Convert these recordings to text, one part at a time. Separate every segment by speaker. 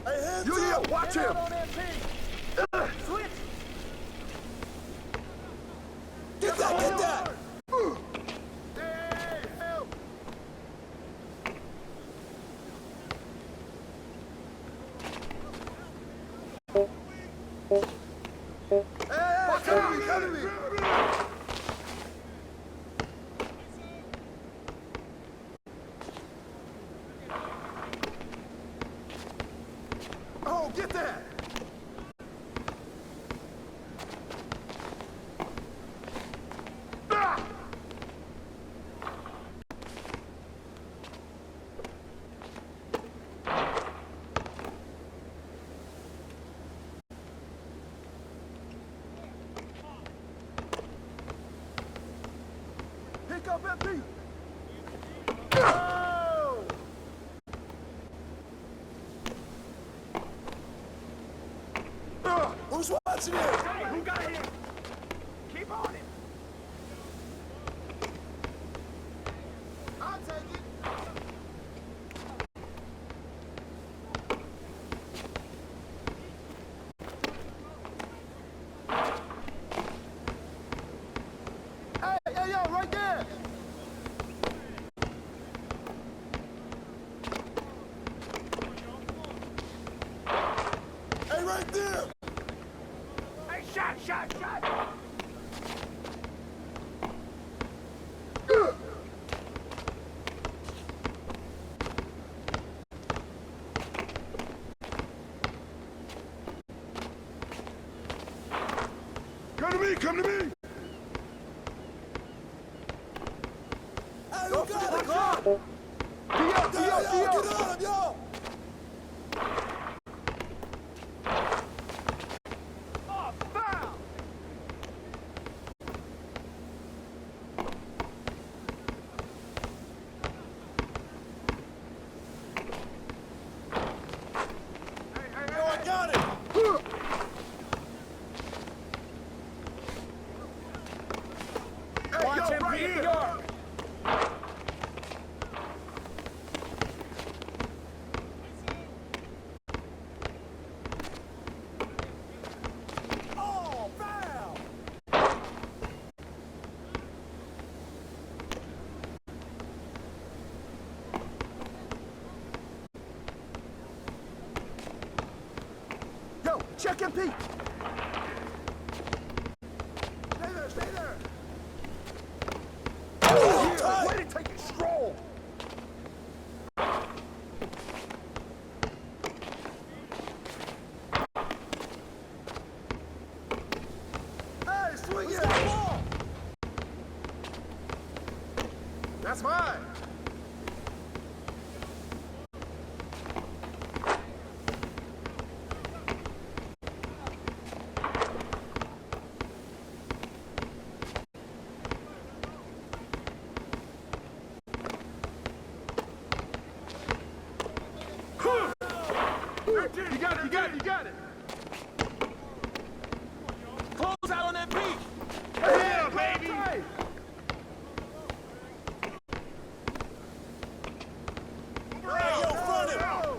Speaker 1: Hey, hands
Speaker 2: Yuya,
Speaker 1: up!
Speaker 2: watch
Speaker 3: Get
Speaker 2: him!
Speaker 3: out on MP. Switch.
Speaker 1: Get that, get that!
Speaker 3: Hey, help.
Speaker 1: Hey,
Speaker 2: Watch
Speaker 1: come
Speaker 2: out!
Speaker 1: to me, come to me!
Speaker 2: Oh, get that! Ah! Pick up MP! Oh!
Speaker 1: Who's watching it?
Speaker 3: Hey, who got him? Keep on it.
Speaker 1: I'll take it.
Speaker 2: Hey, hey, yo, right there!
Speaker 1: Hey, right there!
Speaker 3: Hey, shot.
Speaker 2: Come to me, come to me!
Speaker 1: Hey, who got it?
Speaker 2: Watch out!
Speaker 1: Yo,
Speaker 2: Yo!
Speaker 1: get on him, yo!
Speaker 3: Oh, foul.
Speaker 1: Yo, I got it!
Speaker 2: Hey,
Speaker 3: Watch
Speaker 2: yo,
Speaker 3: him,
Speaker 2: right here!
Speaker 3: PR.
Speaker 1: Oh, foul!
Speaker 2: Yo, check MP! Stay there!
Speaker 1: Oh,
Speaker 2: Yeah,
Speaker 1: tight.
Speaker 2: way to take it strong! Hey, swing
Speaker 1: Who's
Speaker 2: it!
Speaker 1: got the ball?
Speaker 2: That's mine! You got it!
Speaker 3: Close out on MP.
Speaker 2: Yeah, baby!
Speaker 1: Hey, yo, front him!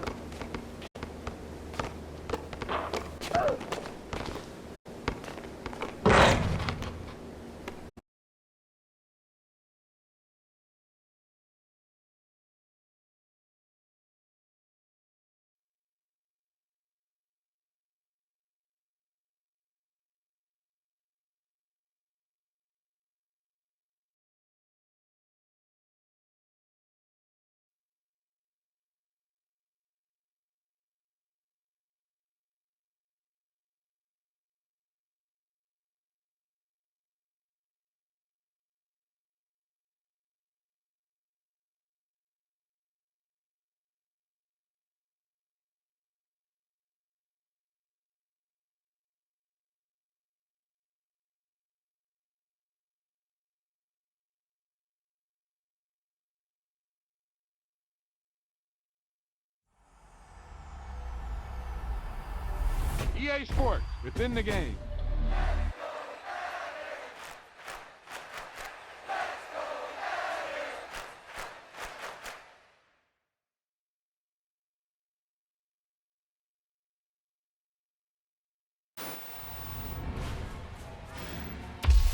Speaker 4: EA Sports, within the game.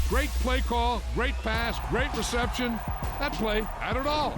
Speaker 4: Great play call, great pass, great reception. That play had it all.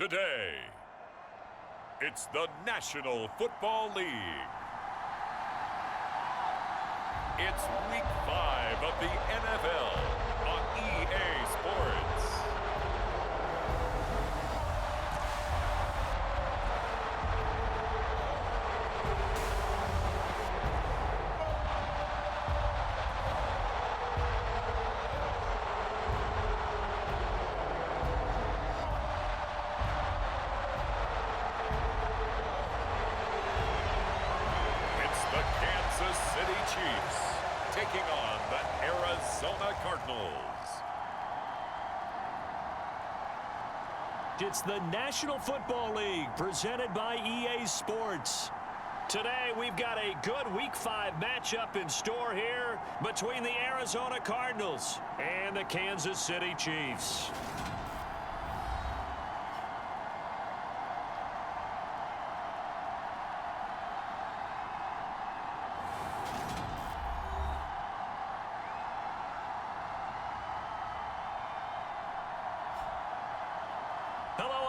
Speaker 5: today. It's the National Football League. It's Week 5 of the NFL on EA Sports. Chiefs taking on the Arizona Cardinals.
Speaker 6: It's the National Football League presented by EA Sports. Today we've got a good Week 5 matchup in store here between the Arizona Cardinals and the Kansas City Chiefs.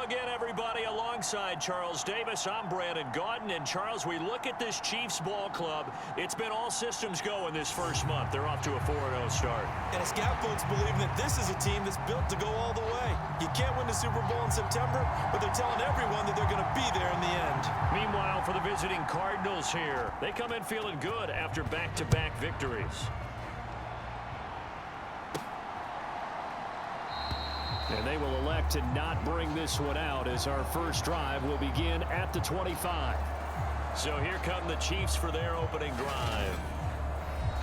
Speaker 6: Again, everybody, alongside Charles Davis, I'm Brandon Gaudin. And Charles, we look at this Chiefs ball club. It's been all systems go in this first month. They're off to a 4-0 start.
Speaker 7: And it's got folks believing that this is a team that's built to go all the way. You can't win the Super Bowl in September, but they're telling everyone that they're going to be there in the end.
Speaker 6: Meanwhile, for the visiting Cardinals here, they come in feeling good after back-to-back victories. And they will elect to not bring this one out as our first drive will begin at the 25. So here come the Chiefs for their opening drive.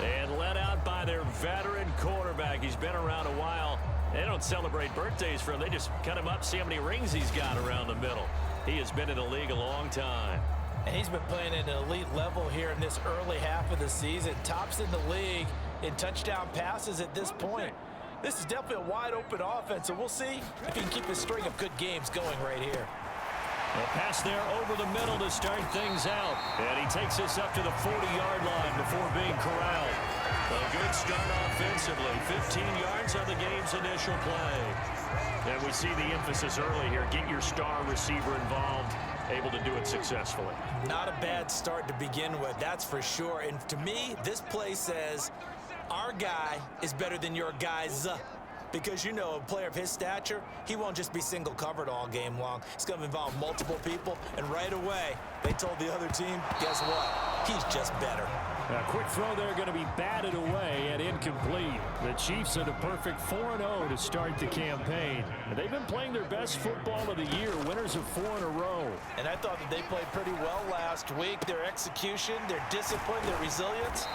Speaker 6: And led out by their veteran quarterback. He's been around a while. They don't celebrate birthdays for him. They just cut him up, see how many rings he's got around the middle. He has been in the league a long time.
Speaker 7: And he's been playing at an elite level here in this early half of the season. Tops in the league in touchdown passes at this point. This is definitely a wide-open offense, so we'll see if he can keep his string of good games going right here.
Speaker 6: A pass there over the middle to start things out. And he takes us up to the 40-yard line before being corralled. A good start offensively. 15 yards on the game's initial play. And we see the emphasis early here. Get your star receiver involved. Able to do it successfully.
Speaker 7: Not a bad start to begin with, that's for sure. And to me, this play says, our guy is better than your guys. Because, you know, a player of his stature, he won't just be single covered all game long. It's going to involve multiple people. And right away, they told the other team, guess what? He's just better.
Speaker 6: A quick throw there going to be batted away and incomplete. The Chiefs are the perfect 4-0 to start the campaign. And they've been playing their best football of the year, winners of 4 in a row.
Speaker 7: And I thought that they played pretty well last week. Their execution, their discipline, their resilience,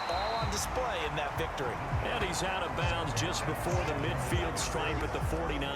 Speaker 7: all on display in that victory.
Speaker 6: And he's out of bounds just before the midfield stripe at the 49.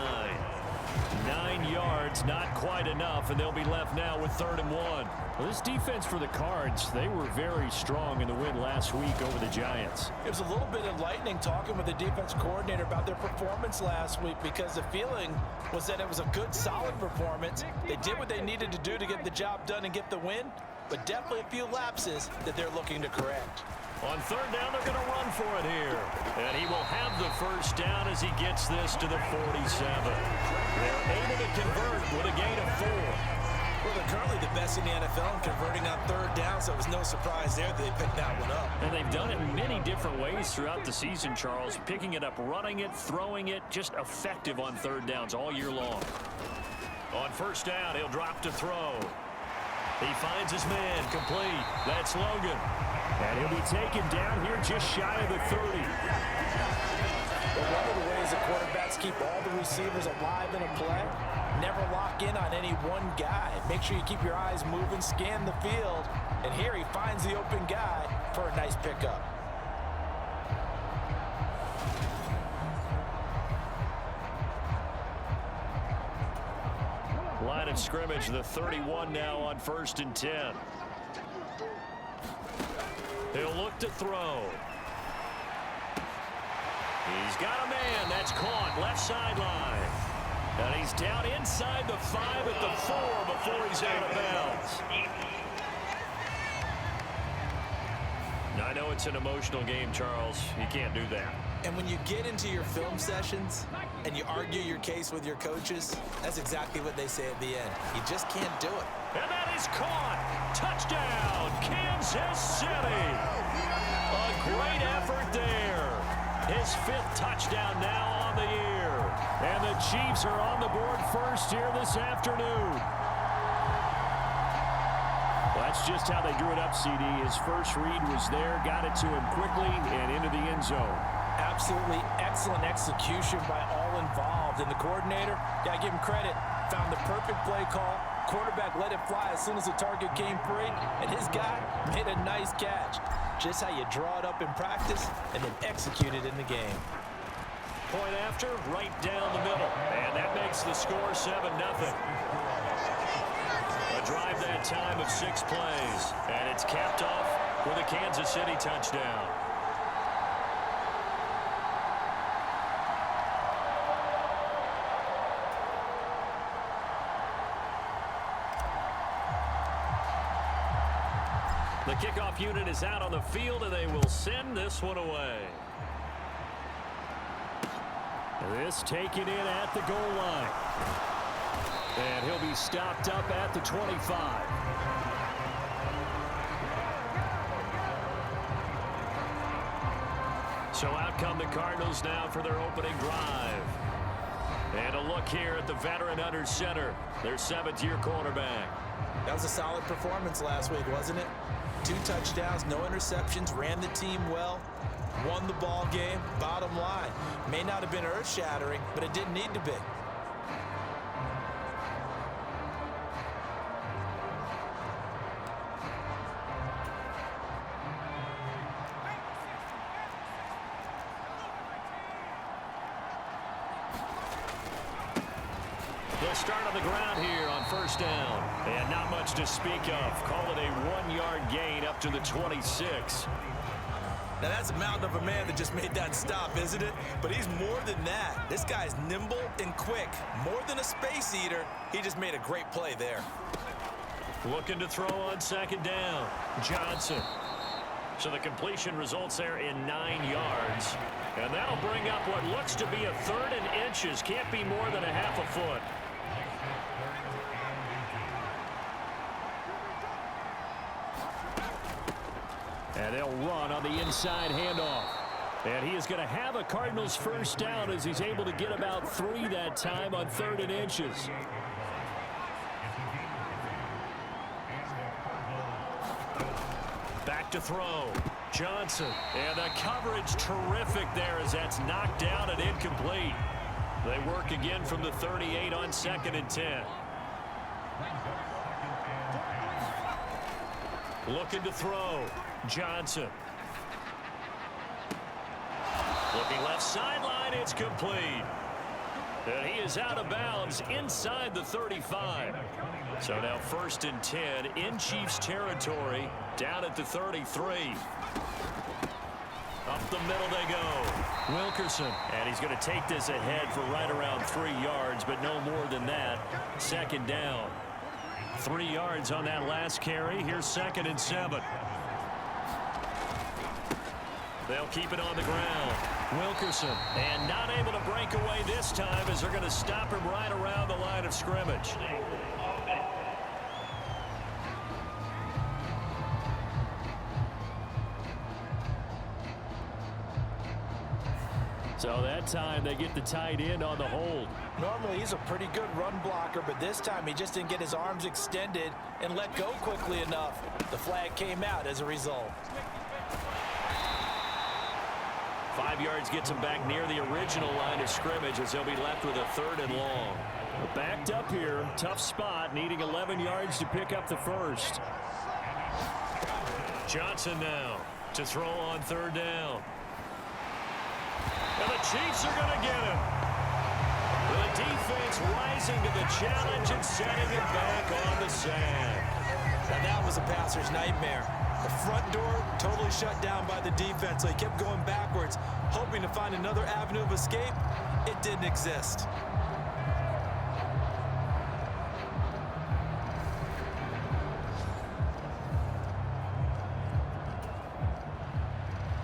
Speaker 6: 9 yards, not quite enough, and they'll be left now with 3rd and 1. Well, this defense for the Cards, they were very strong in the win last week over the Giants.
Speaker 7: It was a little bit enlightening talking with the defense coordinator about their performance last week because the feeling was that it was a good, solid performance. They did what they needed to do to get the job done and get the win, but definitely a few lapses that they're looking to correct.
Speaker 6: On 3rd down, they're going to run for it here. And he will have the first down as he gets this to the 47. They're able to convert with a gain of 4.
Speaker 7: Well, they're currently the best in the NFL in converting on 3rd down, so it was no surprise there that they picked that one up.
Speaker 6: And they've done it in many different ways throughout the season, Charles. Picking it up, running it, throwing it, just effective on 3rd downs all year long. On 1st down, he'll drop to throw. He finds his man, complete. That's Logan. And he'll be taken down here just shy of the 30.
Speaker 7: But one of the ways that quarterbacks keep all the receivers alive in a play, never lock in on any one guy. Make sure you keep your eyes moving, scan the field, and here he finds the open guy for a nice pickup.
Speaker 6: Line of scrimmage, the 31 now on 1st and 10. He'll look to throw. He's got a man. That's caught. Left sideline. And he's down inside the 5 at the 4 before he's out of bounds. I know it's an emotional game, Charles. You can't do that.
Speaker 7: And when you get into your film sessions and you argue your case with your coaches, that's exactly what they say at the end. You just can't do it.
Speaker 6: And that is caught. Touchdown, Kansas City. A great effort there. His 5th touchdown now on the year. And the Chiefs are on the board first here this afternoon. Well, that's just how they drew it up, CD. His first read was there, got it to him quickly, and into the end zone.
Speaker 7: Absolutely excellent execution by all involved. And the coordinator, gotta give him credit, found the perfect play call. Quarterback let it fly as soon as the target came free, and his guy made a nice catch. Just how you draw it up in practice and then execute it in the game.
Speaker 6: Point after, right down the middle. And that makes the score 7-0. A drive that time of 6 plays. And it's capped off with a Kansas City touchdown. The kickoff unit is out on the field, and they will send this one away. This taken in at the goal line. And he'll be stopped up at the 25. So out come the Cardinals now for their opening drive. And a look here at the veteran under center, their 7th-year quarterback.
Speaker 7: That was a solid performance last week, wasn't it? 2 touchdowns, no interceptions, ran the team well, won the ball game. Bottom line, may not have been earth-shattering, but it didn't need to be.
Speaker 6: They'll start on the ground here on first down. And not much to speak of. Call it a 1-yard gain up to the 26.
Speaker 7: Now that's a mountain of a man that just made that stop, isn't it? But he's more than that. This guy's nimble and quick. More than a space eater, he just made a great play there.
Speaker 6: Looking to throw on second down. Johnson. So the completion results there in 9 yards. And that'll bring up what looks to be a 3rd and inches. Can't be more than a half a foot. And they'll run on the inside handoff. And he is going to have a Cardinals first down as he's able to get about 3 that time on 3rd and inches. Back to throw. Johnson. And the coverage terrific there as that's knocked down and incomplete. They work again from the 38 on 2nd and 10. Looking to throw. Johnson. Looking left sideline, it's complete. And he is out of bounds inside the 35. So now 1st and 10 in Chiefs territory, down at the 33. Up the middle they go. Wilkerson. And he's going to take this ahead for right around 3 yards, but no more than that. 2nd down. 3 yards on that last carry. Here's 2nd and 7. They'll keep it on the ground. Wilkerson. And not able to break away this time as they're going to stop him right around the line of scrimmage. So that time they get the tight end on the hold.
Speaker 7: Normally he's a pretty good run blocker, but this time he just didn't get his arms extended and let go quickly enough. The flag came out as a result.
Speaker 6: 5 yards gets him back near the original line of scrimmage as they'll be left with a 3rd and long. Backed up here, tough spot, needing 11 yards to pick up the first. Johnson now to throw on 3rd down. And the Chiefs are going to get him. The defense rising to the challenge and setting it back on the sand.
Speaker 7: Now that was a passer's nightmare. The front door totally shut down by the defense, so he kept going backwards, hoping to find another avenue of escape. It didn't exist.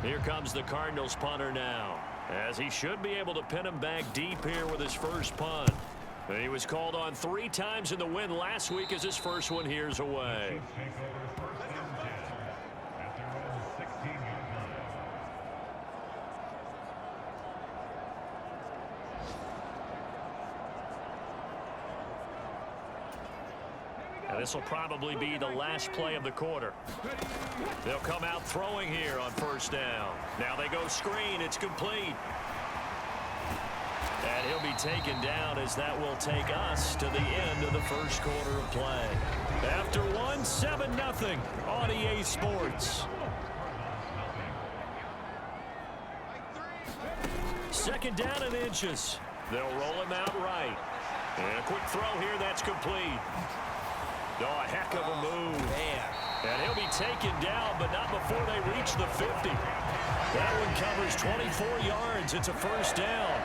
Speaker 6: Here comes the Cardinals punter now. as he should be able to pin him back deep here with his first punt. And he was called on 3 times in the win last week as his first one here's away. And this will probably be the last play of the quarter. They'll come out throwing here on first down. Now they go screen. It's complete. And he'll be taken down as that will take us to the end of the first quarter of play. After one, 7-0 on EA Sports. Second down and inches. They'll roll him out right. And a quick throw here. That's complete. Oh, a heck of a move.
Speaker 7: Man.
Speaker 6: And he'll be taken down, but not before they reach the 50. That one covers 24 yards. It's a first down.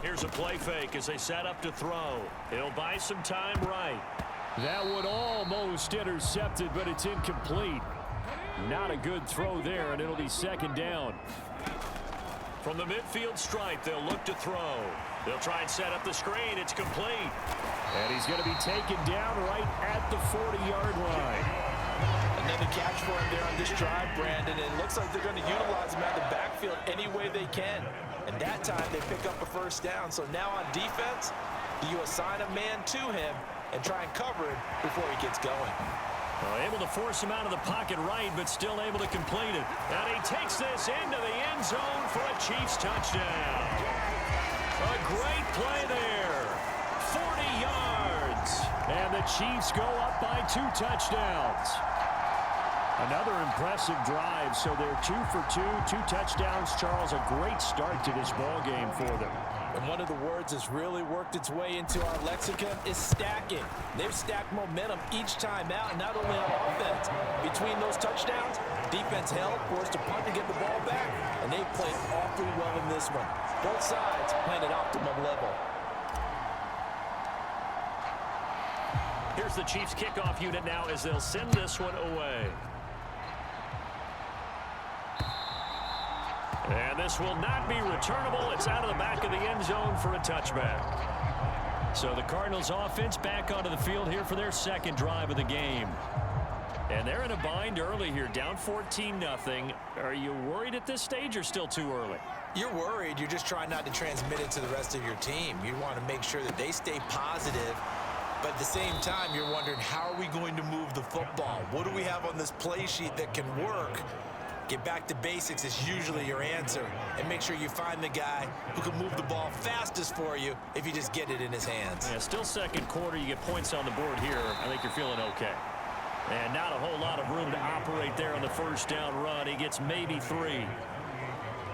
Speaker 6: Here's a play fake as they set up to throw. He'll buy some time right. That one almost intercepted, but it's incomplete. Not a good throw there, and it'll be second down. From the midfield stripe, they'll look to throw. They'll try and set up the screen. It's complete. And he's going to be taken down right at the 40-yard line.
Speaker 7: Another catch for him there on this drive, Brandon. And it looks like they're going to utilize him out of the backfield any way they can. And that time, they pick up a first down. So now on defense, you assign a man to him and try and cover him before he gets going.
Speaker 6: Able to force him out of the pocket right, but still able to complete it. And he takes this into the end zone for a Chiefs touchdown. A great play there. 40 yards. And the Chiefs go up by 2 touchdowns. Another impressive drive, so they're 2 for 2, 2 touchdowns. Charles, a great start to this ball game for them.
Speaker 7: And one of the words that's really worked its way into our lexicon is stacking. They've stacked momentum each time out, and not only on offense. Between those touchdowns, defense held, forced to punt to get the ball back, and they've played awfully well in this one. Both sides playing at optimum level.
Speaker 6: Here's the Chiefs kickoff unit now as they'll send this one away. And this will not be returnable. It's out of the back of the end zone for a touchback. So the Cardinals offense back onto the field here for their second drive of the game. And they're in a bind early here, down 14-0. Are you worried at this stage or still too early?
Speaker 7: You're worried. You're just trying not to transmit it to the rest of your team. You want to make sure that they stay positive. But at the same time, you're wondering, how are we going to move the football? What do we have on this play sheet that can work? Get back to basics is usually your answer. And make sure you find the guy who can move the ball fastest for you if you just get it in his hands.
Speaker 6: Yeah, still second quarter. You get points on the board here. I think you're feeling okay. And not a whole lot of room to operate there on the first down run. He gets maybe 3.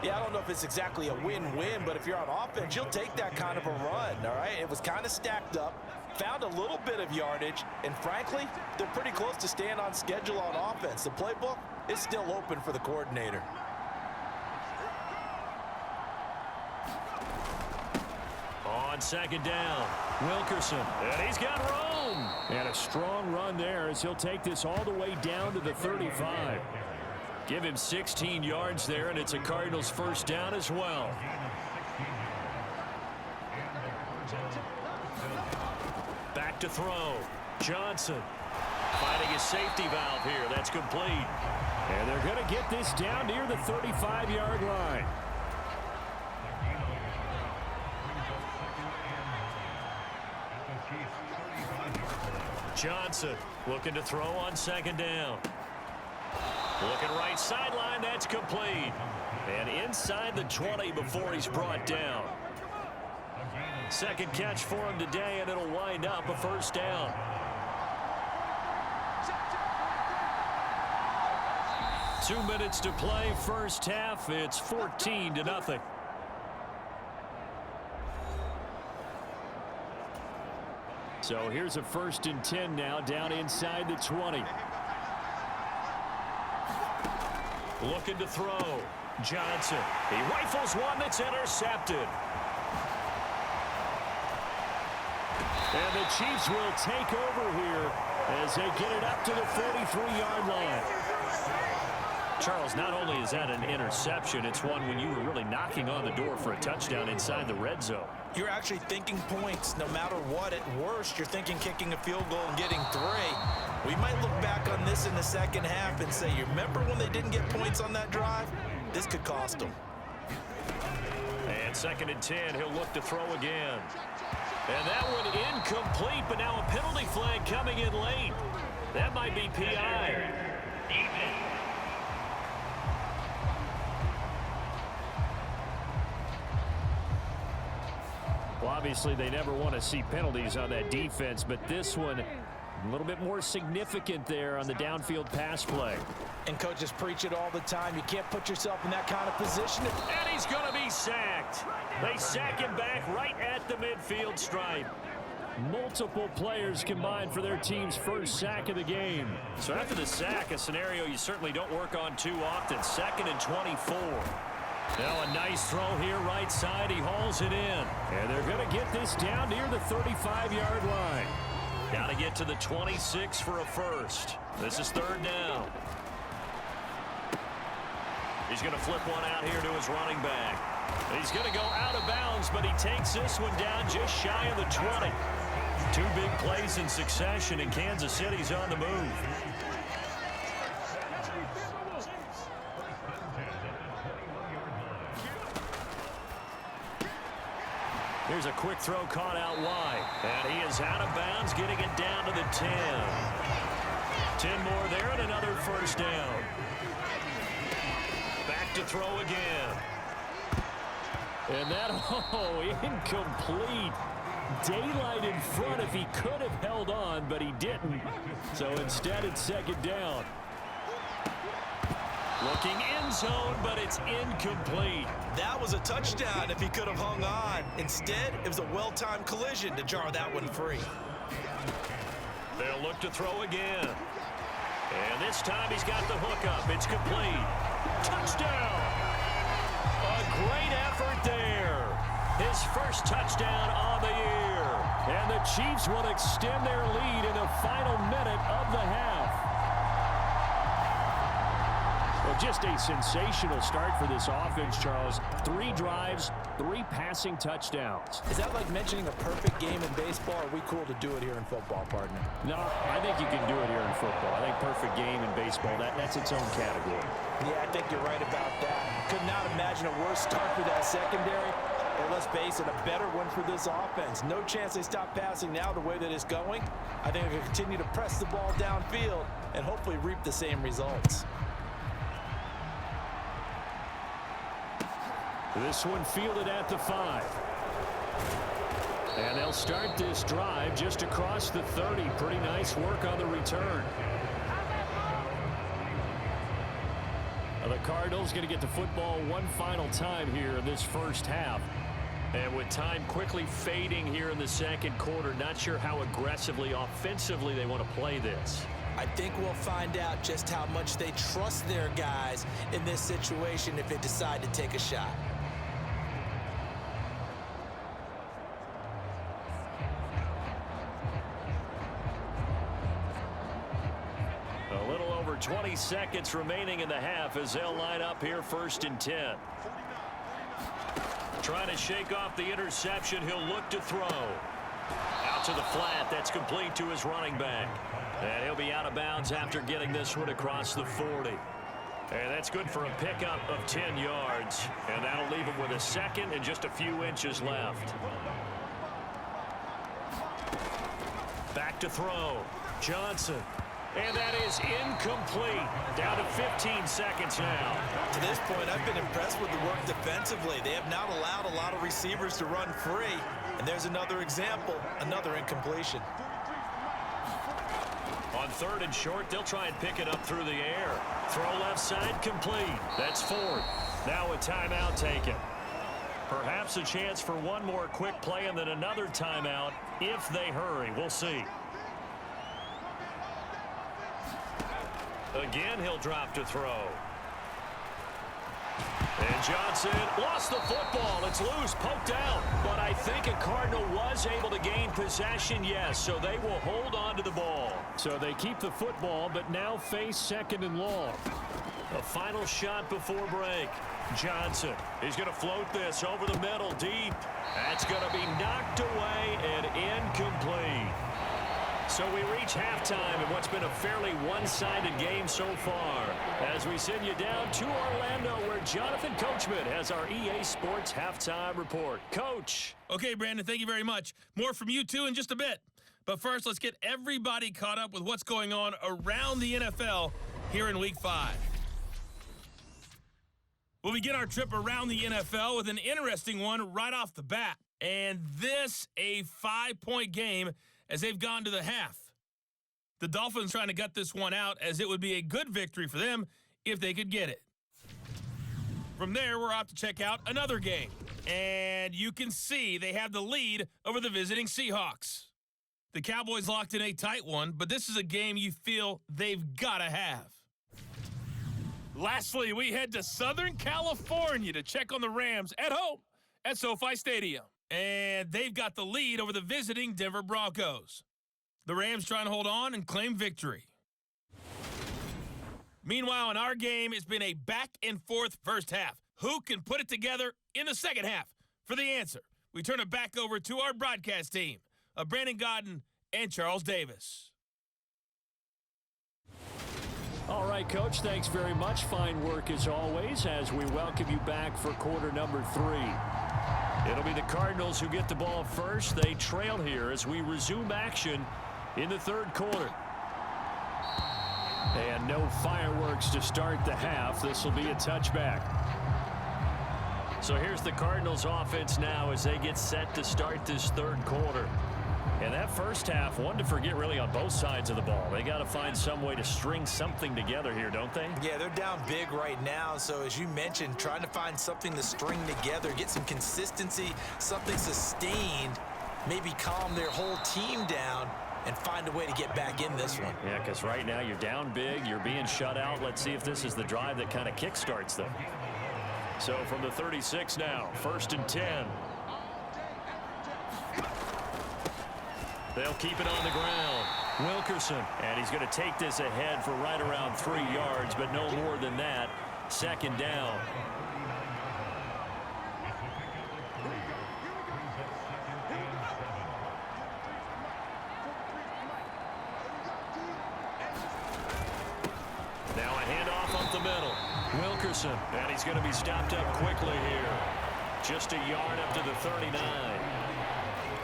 Speaker 7: Yeah, I don't know if it's exactly a win-win, but if you're on offense, you'll take that kind of a run, all right? It was kind of stacked up, found a little bit of yardage, and frankly, they're pretty close to staying on schedule on offense. The playbook is still open for the coordinator.
Speaker 6: On second down, Wilkerson, and he's got room. And a strong run there as he'll take this all the way down to the 35. Give him 16 yards there, and it's a Cardinals first down as well. Back to throw. Johnson finding his safety valve here. That's complete. And they're going to get this down near the 35-yard line. Johnson looking to throw on second down. Looking right sideline, that's complete. And inside the 20 before he's brought down. Second catch for him today, and it'll wind up a first down. Two minutes to play, first half. It's 14-0. So here's a 1st and 10 now, down inside the 20. Looking to throw. Johnson. He rifles one that's intercepted. And the Chiefs will take over here as they get it up to the 43-yard line. Charles, not only is that an interception, it's one when you were really knocking on the door for a touchdown inside the red zone.
Speaker 7: You're actually thinking points no matter what. At worst, you're thinking kicking a field goal and getting 3. We might look back on this in the second half and say, you remember when they didn't get points on that drive? This could cost them.
Speaker 6: And 2nd and 10, he'll look to throw again. And that one incomplete, but now a penalty flag coming in late. That might be PI. Well, obviously, they never want to see penalties on that defense, but this one a little bit more significant there on the downfield pass play.
Speaker 7: And coaches preach it all the time. You can't put yourself in that kind of position.
Speaker 6: And he's going to be sacked. They sack him back right at the midfield stripe. Multiple players combined for their team's first sack of the game. So after the sack, a scenario you certainly don't work on too often. 2nd and 24. Now a nice throw here right side. He hauls it in. And they're going to get this down near the 35-yard line. Got to get to the 26 for a first. This is 3rd down. He's going to flip one out here to his running back. He's going to go out of bounds, but he takes this one down just shy of the 20. 2 big plays in succession, and Kansas City's on the move. Here's a quick throw caught out wide. And he is out of bounds, getting it down to the 10. 10 more there and another first down. Back to throw again. And that, incomplete. Daylight in front if he could have held on, but he didn't. So instead, it's 2nd down. Looking end zone, but it's incomplete.
Speaker 7: That was a touchdown if he could have hung on. Instead, it was a well-timed collision to jar that one free.
Speaker 6: They'll look to throw again. And this time he's got the hook up. It's complete. Touchdown! A great effort there. His first touchdown on the year. And the Chiefs will extend their lead in the final minute of the half. Well, just a sensational start for this offense, Charles. 3 drives, 3 passing touchdowns.
Speaker 7: Is that like mentioning a perfect game in baseball? Or are we cool to do it here in football, partner?
Speaker 6: No, I think you can do it here in football. I think perfect game in baseball, that's its own category.
Speaker 7: Yeah, I think you're right about that. Could not imagine a worse start for that secondary. And let's face it, a better one for this offense. No chance they stop passing now the way that it's going. I think they can continue to press the ball downfield and hopefully reap the same results.
Speaker 6: This one fielded at the 5. And they'll start this drive just across the 30. Pretty nice work on the return. The Cardinals going to get the football one final time here in this first half. And with time quickly fading here in the second quarter, not sure how aggressively, offensively they want to play this.
Speaker 7: I think we'll find out just how much they trust their guys in this situation if they decide to take a shot.
Speaker 6: A little over 20 seconds remaining in the half as they'll line up here 1st and 10. Trying to shake off the interception. He'll look to throw. Out to the flat. That's complete to his running back. And he'll be out of bounds after getting this one across the 40. And that's good for a pickup of 10 yards. And that'll leave him with a second and just a few inches left. Back to throw. Johnson. And that is incomplete. Down to 15 seconds now.
Speaker 7: To this point, I've been impressed with the work defensively. They have not allowed a lot of receivers to run free. And there's another example, another incompletion.
Speaker 6: On 3rd and short, they'll try and pick it up through the air. Throw left side, complete. That's 4th. Now a timeout taken. Perhaps a chance for one more quick play and then another timeout if they hurry. We'll see. Again, he'll drop to throw. And Johnson lost the football. It's loose, poked out. But I think a Cardinal was able to gain possession, yes, so they will hold on to the ball. So they keep the football, but now face 2nd and long. A final shot before break. Johnson, he's going to float this over the middle, deep. That's going to be knocked away and incomplete. So we reach halftime in what's been a fairly one-sided game so far, as we send you down to Orlando, where Jonathan Coachman has our EA Sports Halftime Report. Coach.
Speaker 8: Okay, Brandon, thank you very much. More from you two in just a bit. But first, let's get everybody caught up with what's going on around the NFL here in Week 5. We'll begin our trip around the NFL with an interesting one right off the bat. And this, a 5-point game as they've gone to the half. The Dolphins trying to gut this one out, as it would be a good victory for them if they could get it. From there, we're off to check out another game. And you can see they have the lead over the visiting Seahawks. The Cowboys locked in a tight one, but this is a game you feel they've got to have. Lastly, we head to Southern California to check on the Rams at home at SoFi Stadium. And they've got the lead over the visiting Denver Broncos. The Rams trying to hold on and claim victory. Meanwhile, in our game, it's been a back-and-forth first half. Who can put it together in the second half? For the answer, we turn it back over to our broadcast team of Brandon Gaudin and Charles Davis.
Speaker 6: All right, Coach, thanks very much. Fine work as always as we welcome you back for quarter number 3. It'll be the Cardinals who get the ball first. They trail here as we resume action in the 3rd quarter. And no fireworks to start the half. This will be a touchback. So here's the Cardinals offense now as they get set to start this 3rd quarter. And that first half, one to forget really on both sides of the ball. They got to find some way to string something together here, don't they?
Speaker 7: Yeah, they're down big right now. So as you mentioned, trying to find something to string together, get some consistency, something sustained, maybe calm their whole team down and find a way to get back in this one.
Speaker 6: Yeah, because right now you're down big, you're being shut out. Let's see if this is the drive that kind of kickstarts them. So from the 36 now, 1st and 10. They'll keep it on the ground. Wilkerson, and he's going to take this ahead for right around 3 yards, but no more than that. 2nd down. Now a handoff up the middle. Wilkerson, and he's going to be stopped up quickly here. Just a yard up to the 39.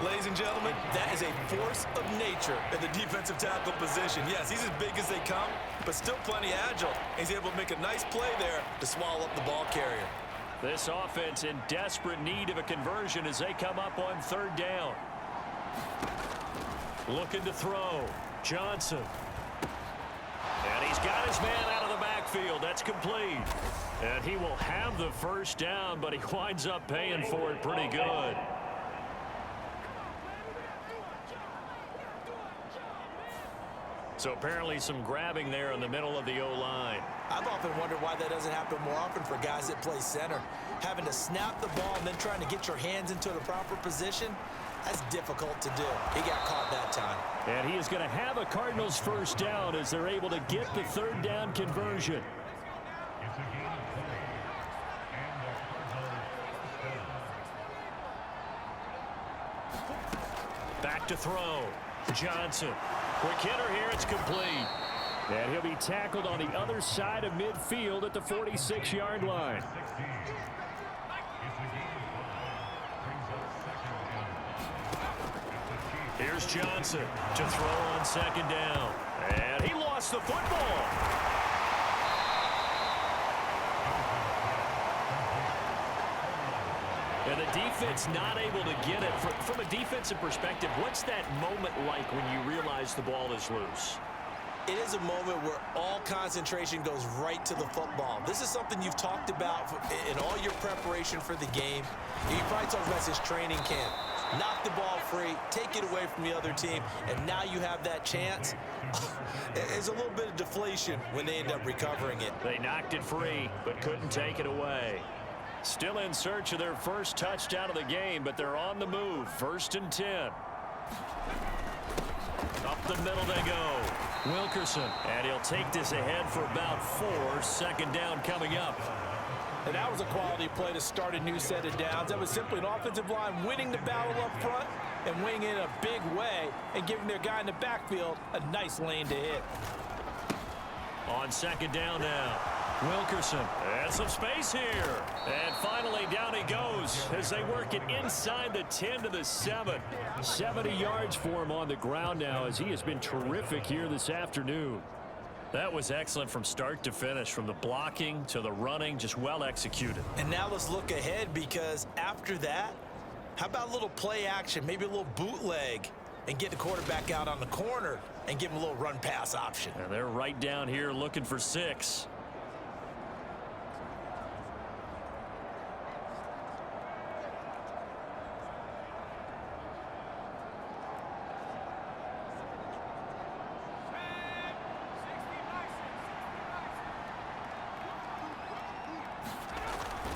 Speaker 7: Ladies and gentlemen, that is a force of nature in the defensive tackle position. Yes, he's as big as they come, but still plenty agile. He's able to make a nice play there to swallow up the ball carrier.
Speaker 6: This offense in desperate need of a conversion as they come up on 3rd down. Looking to throw. Johnson. And he's got his man out of the backfield. That's complete. And he will have the 1st down, but he winds up paying for it pretty good. So apparently some grabbing there in the middle of the O-line.
Speaker 7: I've often wondered why that doesn't happen more often for guys that play center. Having to snap the ball and then trying to get your hands into the proper position, that's difficult to do. He got caught that time.
Speaker 6: And he is going to have a Cardinals 1st down as they're able to get the 3rd down conversion. Back to throw. Johnson. Quick hitter here, it's complete. And he'll be tackled on the other side of midfield at the 46-yard line. Here's Johnson to throw on 2nd down. And he lost the football. And the defense not able to get it. From a defensive perspective, what's that moment like when you realize the ball is loose?
Speaker 7: It is a moment where all concentration goes right to the football. This is something you've talked about in all your preparation for the game. You probably talked about this training camp. Knock the ball free, take it away from the other team, and now you have that chance. There's a little bit of deflation when they end up recovering it.
Speaker 6: They knocked it free, but couldn't take it away. Still in search of their first touchdown of the game, but they're on the move. 1st and 10. Up the middle they go. Wilkerson. And he'll take this ahead for about 4. 2nd down coming up.
Speaker 7: And that was a quality play to start a new set of downs. That was simply an offensive line winning the battle up front and winning in a big way and giving their guy in the backfield a nice lane to hit.
Speaker 6: On 2nd down now. Wilkerson. And some space here. And finally down he goes as they work it inside the 10 to the 7. 70 yards for him on the ground now as he has been terrific here this afternoon. That was excellent from start to finish, from the blocking to the running, just well executed.
Speaker 7: And now let's look ahead, because after that, how about a little play action, maybe a little bootleg, and get the quarterback out on the corner and give him a little run pass option.
Speaker 6: And they're right down here looking for 6.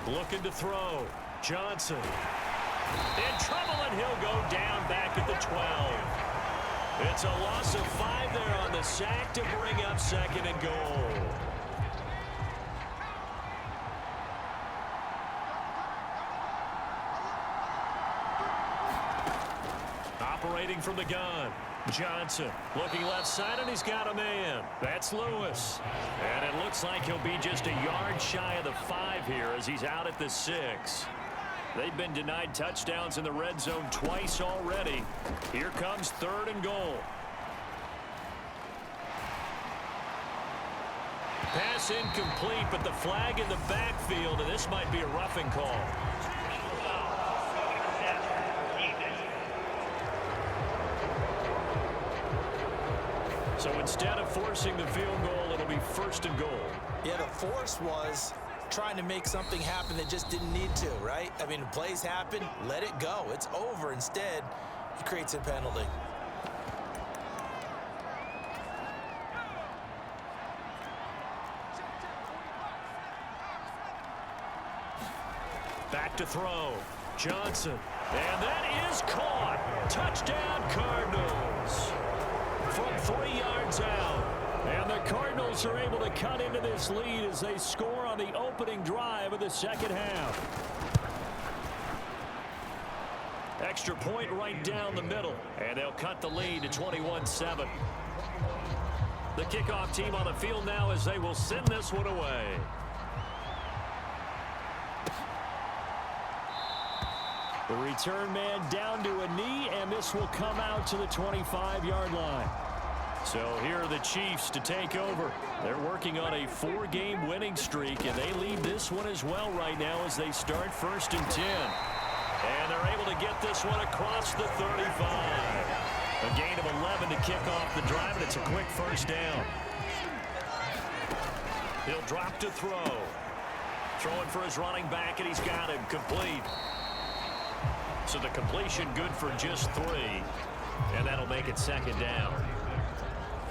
Speaker 6: Looking to throw. Johnson. In trouble, and he'll go down back at the 12. It's a loss of 5 there on the sack to bring up 2nd and goal. Operating from the gun. Johnson looking left side, and he's got a man. That's Lewis. And it looks like he'll be just a yard shy of the 5 here as he's out at the 6. They've been denied touchdowns in the red zone twice already. Here comes 3rd and goal. Pass incomplete, but the flag in the backfield, and this might be a roughing call. So instead of forcing the field goal, it'll be 1st and goal.
Speaker 7: Yeah, the force was trying to make something happen that just didn't need to, right? I mean, plays happen, let it go. It's over. Instead, he creates a penalty.
Speaker 6: Back to throw. Johnson. And that is caught. Touchdown, Cardinals. From 3 yards out. And the Cardinals are able to cut into this lead as they score on the opening drive of the 2nd half. Extra point right down the middle. And they'll cut the lead to 21-7. The kickoff team on the field now as they will send this one away. The return man down to a knee, and this will come out to the 25-yard line. So here are the Chiefs to take over. They're working on a 4-game winning streak, and they lead this one as well right now as they start 1st and 10. And they're able to get this one across the 35. A gain of 11 to kick off the drive, and it's a quick 1st down. He'll drop to throw. Throwing for his running back, and he's got him complete. So the completion good for just 3, and that'll make it 2nd down.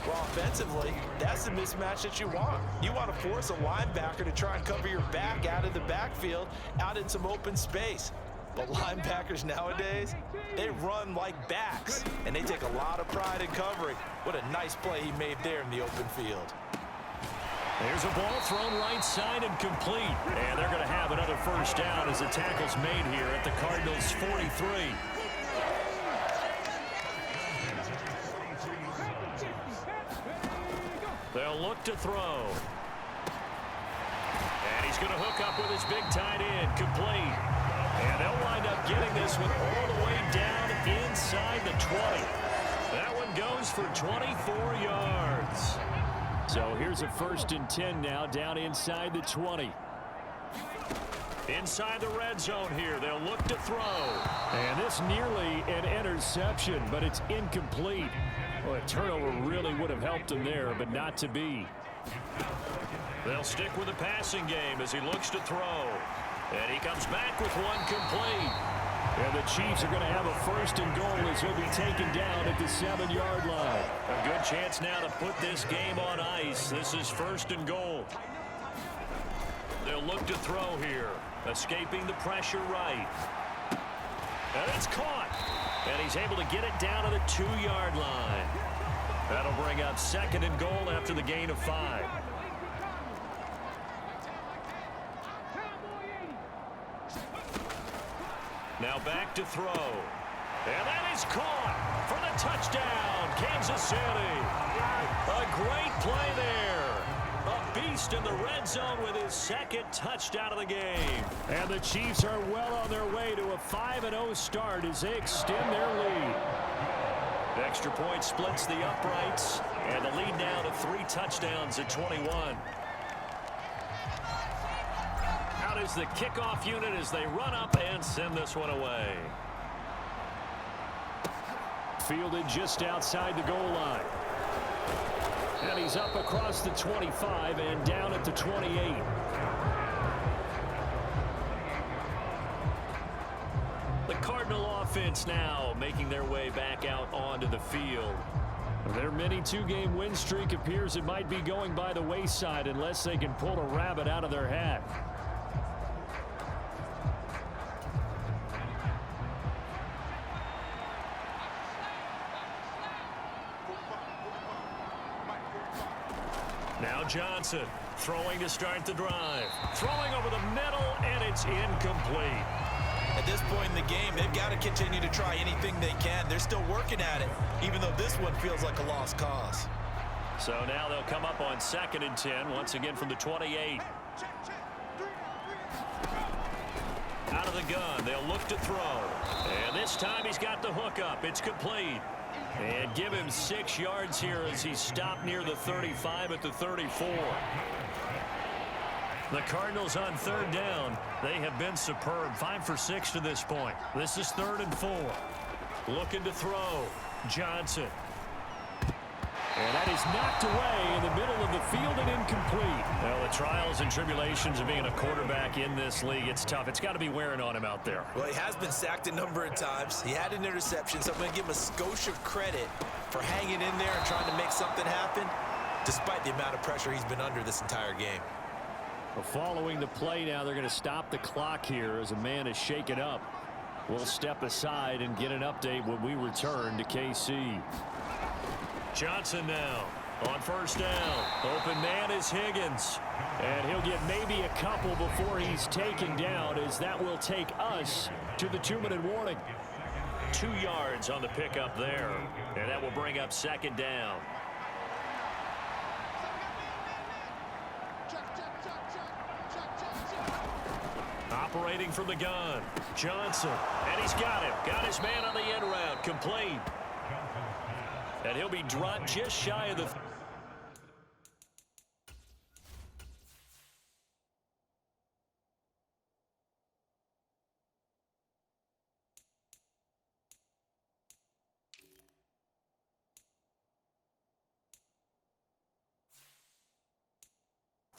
Speaker 7: Well, offensively, that's the mismatch that you want. You want to force a linebacker to try and cover your back out of the backfield, out in some open space. But linebackers nowadays, they run like backs, and they take a lot of pride in covering. What a nice play he made there in the open field.
Speaker 6: There's a ball thrown right side and complete. And they're going to have another 1st down as the tackle's made here at the Cardinals' 43. They'll look to throw. And he's going to hook up with his big tight end, complete. And they'll wind up getting this one all the way down inside the 20. That one goes for 24 yards. So here's a 1st and 10 now down inside the 20. Inside the red zone here. They'll look to throw. And this nearly an interception, but it's incomplete. Well, a turnover really would have helped him there, but not to be. They'll stick with the passing game as he looks to throw. And he comes back with one complete. And the Chiefs are going to have a 1st and goal as he'll be taken down at the 7-yard line. A good chance now to put this game on ice. This is 1st and goal. They'll look to throw here. Escaping the pressure right. And it's caught. And he's able to get it down to the 2-yard line. That'll bring up 2nd and goal after the gain of 5. Now back to throw. And that is caught for the touchdown, Kansas City. A great play there. A beast in the red zone with his 2nd touchdown of the game. And the Chiefs are well on their way to a 5-0 start as they extend their lead. The extra point splits the uprights, and the lead now to 3 touchdowns at 21. Out is the kickoff unit as they run up and send this one away. Fielded just outside the goal line. And he's up across the 25 and down at the 28. The Cardinal offense now making their way back out onto the field. Their mini 2-game win streak appears it might be going by the wayside unless they can pull a rabbit out of their hat. Now Johnson throwing to start the drive. Throwing over the middle, and it's incomplete.
Speaker 7: At this point in the game, they've got to continue to try anything they can. They're still working at it, even though this one feels like a lost cause.
Speaker 6: So now they'll come up on 2nd and 10, once again from the 28. Out of the gun, they'll look to throw. And this time he's got the hook up. It's complete. And give him 6 yards here as he's stopped near the 35 at the 34. The Cardinals on 3rd down. They have been superb. 5 for 6 to this point. This is 3rd and 4. Looking to throw. Johnson. And that is knocked away in the middle of the field and incomplete. Well, the trials and tribulations of being a quarterback in this league, it's tough. It's got to be wearing on him out there.
Speaker 7: Well, he has been sacked a number of times. He had an interception, so I'm going to give him a skosh of credit for hanging in there and trying to make something happen, despite the amount of pressure he's been under this entire game.
Speaker 6: Well, following the play now, they're going to stop the clock here as a man is shaken up. We'll step aside and get an update when we return to KC. Johnson now on 1st down. Open man is Higgins. And he'll get maybe a couple before he's taken down, as that will take us to the 2-minute warning. 2 yards on the pickup there. And that will bring up 2nd down. Operating from the gun. Johnson. And he's got him. Got his man on the end route. Complete. And he'll be dropped just shy of the...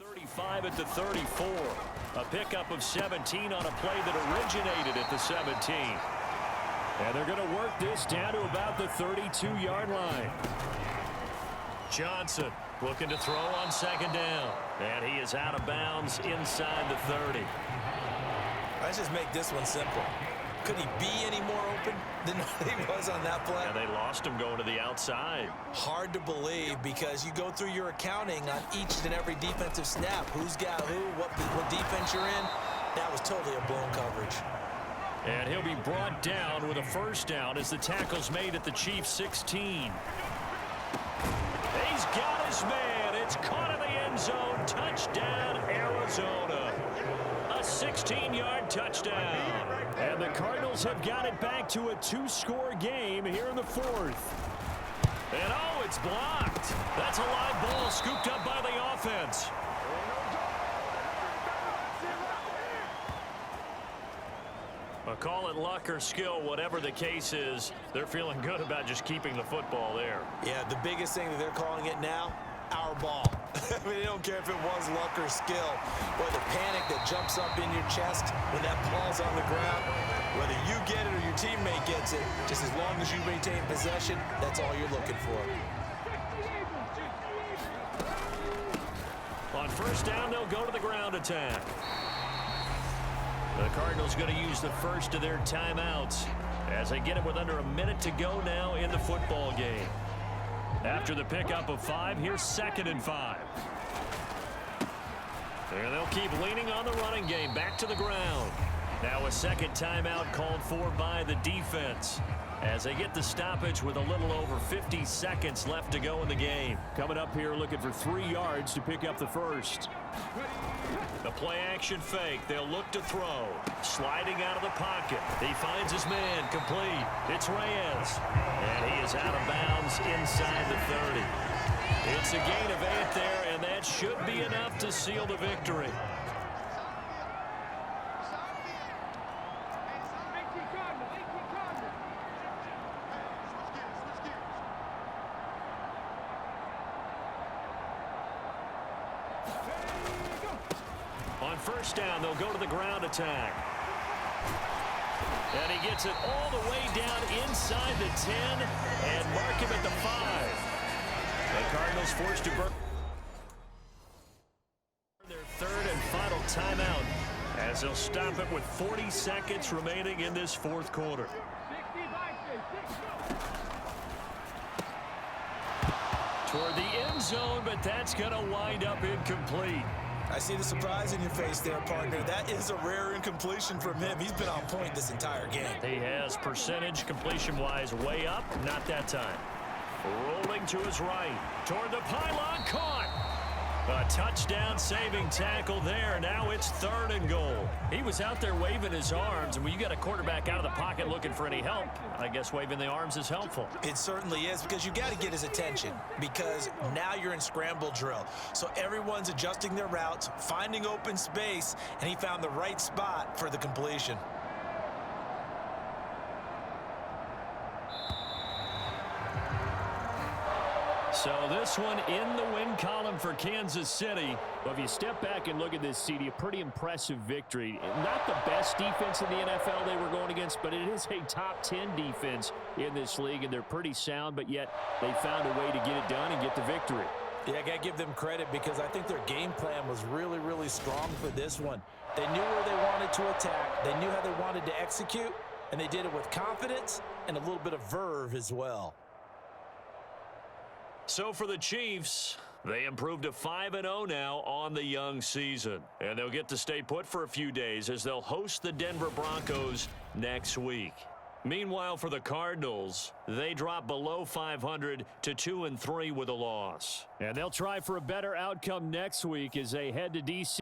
Speaker 6: ...35 at the 34. A pickup of 17 on a play that originated at the 17. And they're going to work this down to about the 32-yard line. Johnson looking to throw on 2nd down. And he is out of bounds inside the 30.
Speaker 7: Let's just make this one simple. Could he be any more open than he was on that play?
Speaker 6: And they lost him going to the outside.
Speaker 7: Hard to believe, because you go through your accounting on each and every defensive snap. Who's got who, what defense you're in. That was totally a blown coverage.
Speaker 6: And he'll be brought down with a 1st down as the tackle's made at the Chiefs' 16. He's got his man. It's caught in the end zone. Touchdown, Arizona. A 16-yard touchdown. And the Cardinals have got it back to a 2-score game here in the 4th. And oh, it's blocked. That's a live ball scooped up by the offense. I'll call it luck or skill, whatever the case is. They're feeling good about just keeping the football there.
Speaker 7: Yeah, the biggest thing that they're calling it now, our ball. I mean, they don't care if it was luck or skill, or the panic that jumps up in your chest when that ball's on the ground. Whether you get it or your teammate gets it, just as long as you maintain possession, that's all you're looking for. On 1st down, they'll go to the ground attack.
Speaker 6: Cardinals going to use the first of their timeouts as they get it with under a minute to go now in the football game. After the pickup of 5, here's 2nd and 5. And they'll keep leaning on the running game back to the ground. Now a second timeout called for by the defense as they get the stoppage with a little over 50 seconds left to go in the game.
Speaker 9: Coming up here looking for 3 yards to pick up the first.
Speaker 6: The play action fake. They'll look to throw. Sliding out of the pocket. He finds his man. Complete. It's Reyes. And he is out of bounds inside the 30. It's a gain of 8 there, and that should be enough to seal the victory. On first down, they'll go to the ground attack. And he gets it all the way down inside the 10 and mark him at the 5. The Cardinals forced to burn their third and final timeout as they'll stop it with 40 seconds remaining in this fourth quarter. Toward the end zone, but that's going to wind up incomplete.
Speaker 7: I see the surprise in your face there, partner. That is a rare incompletion from him. He's been on point this entire game.
Speaker 6: He has percentage completion-wise way up. Not that time. Rolling to his right. Toward the pylon. Caught. A touchdown saving tackle there. Now it's 3rd and goal.
Speaker 9: He was out there waving his arms, and when you got a quarterback out of the pocket looking for any help, I guess waving the arms is helpful.
Speaker 7: It certainly is, because you got to get his attention, because now you're in scramble drill. So everyone's adjusting their routes, finding open space, and he found the right spot for the completion.
Speaker 6: So this one in the win column for Kansas City.
Speaker 9: Well, if you step back and look at this, CD, a pretty impressive victory. Not the best defense in the NFL they were going against, but it is a top 10 defense in this league, and they're pretty sound, but yet they found a way to get it done and get the victory.
Speaker 7: Yeah, I got to give them credit, because I think their game plan was really, really strong for this one. They knew where they wanted to attack. They knew how they wanted to execute, and they did it with confidence and a little bit of verve as well.
Speaker 6: So for the Chiefs, they improved to 5-0 now on the young season. And they'll get to stay put for a few days as they'll host the Denver Broncos next week. Meanwhile, for the Cardinals, they drop below 500 to 2-3 with a loss.
Speaker 9: And they'll try for a better outcome next week as they head to D.C.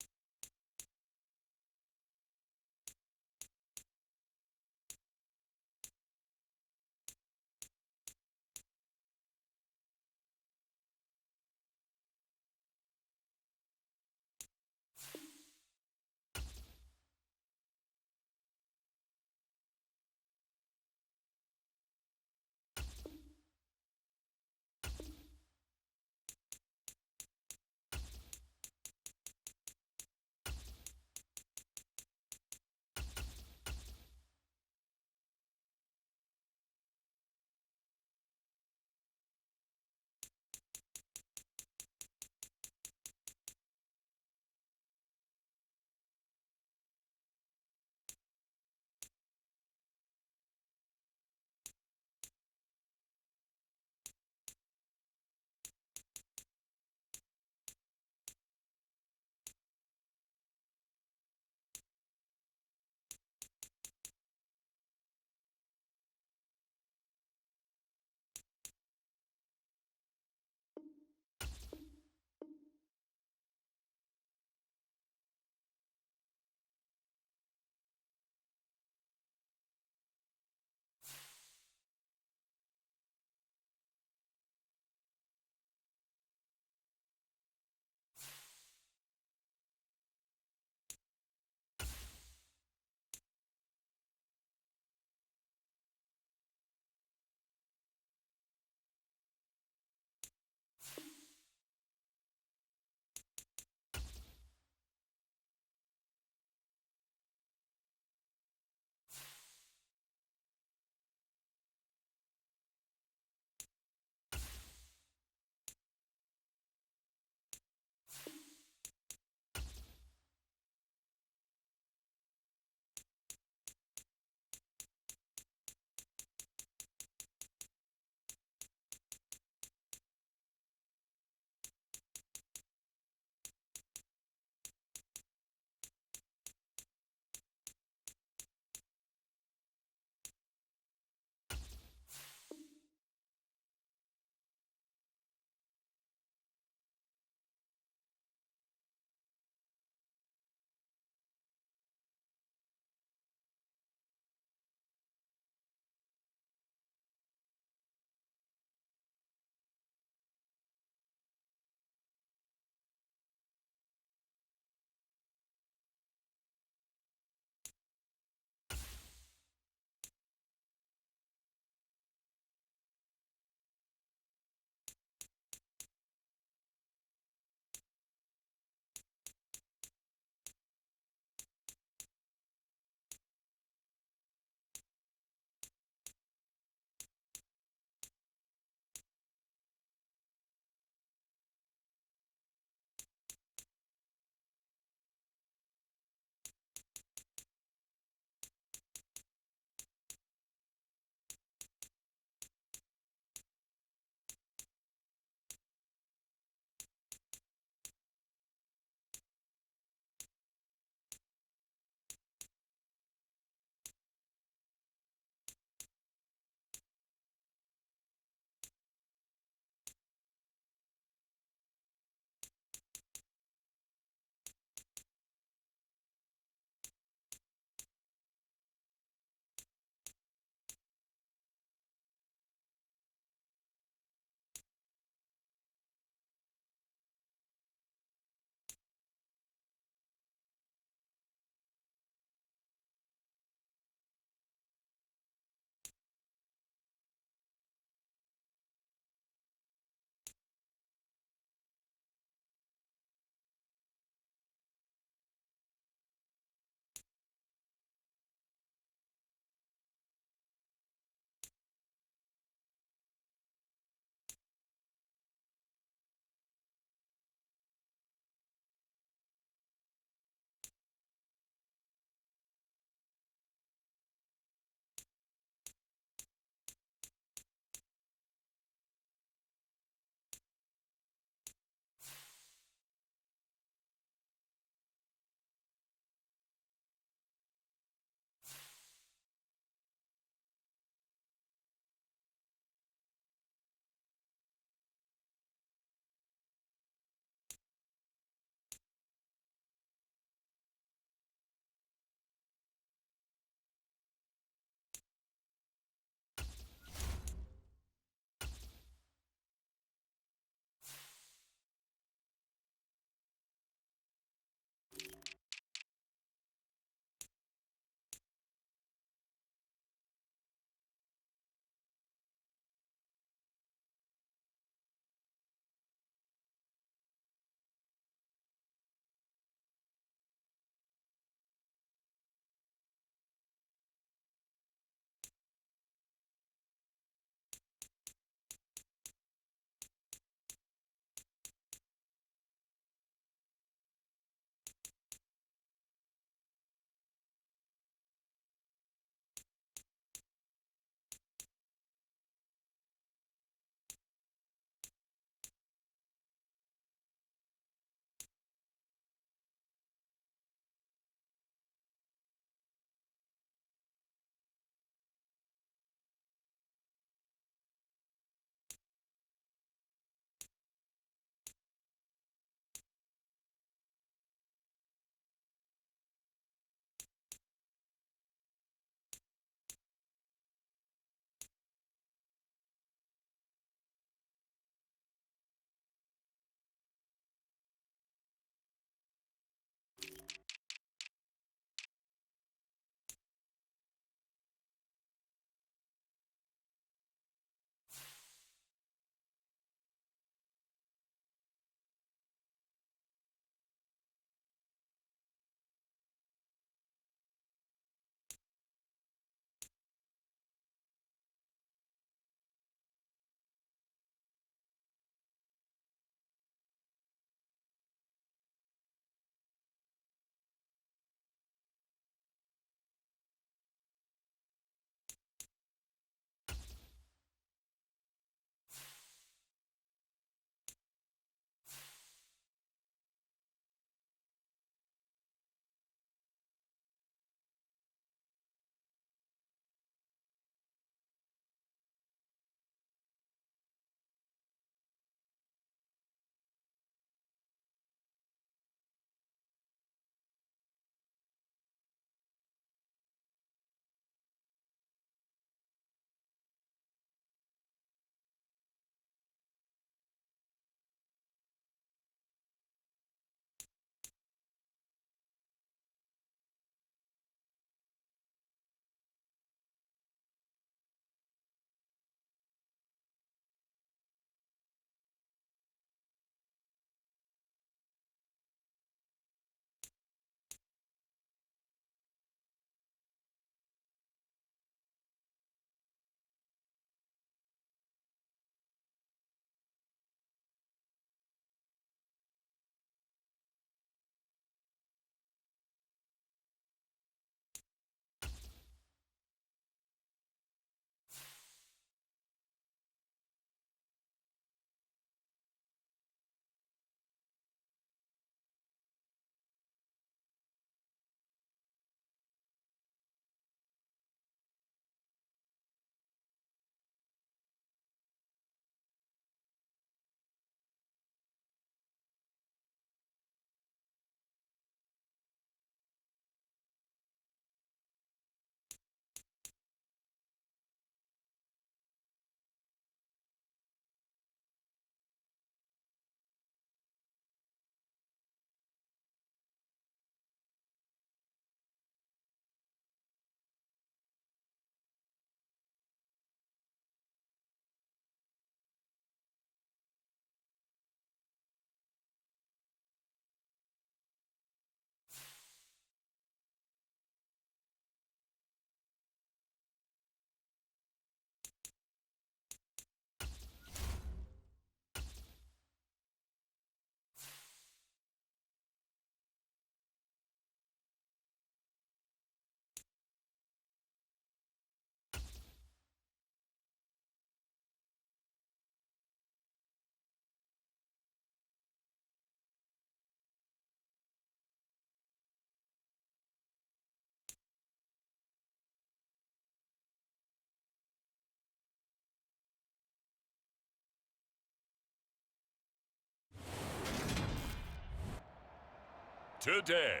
Speaker 5: today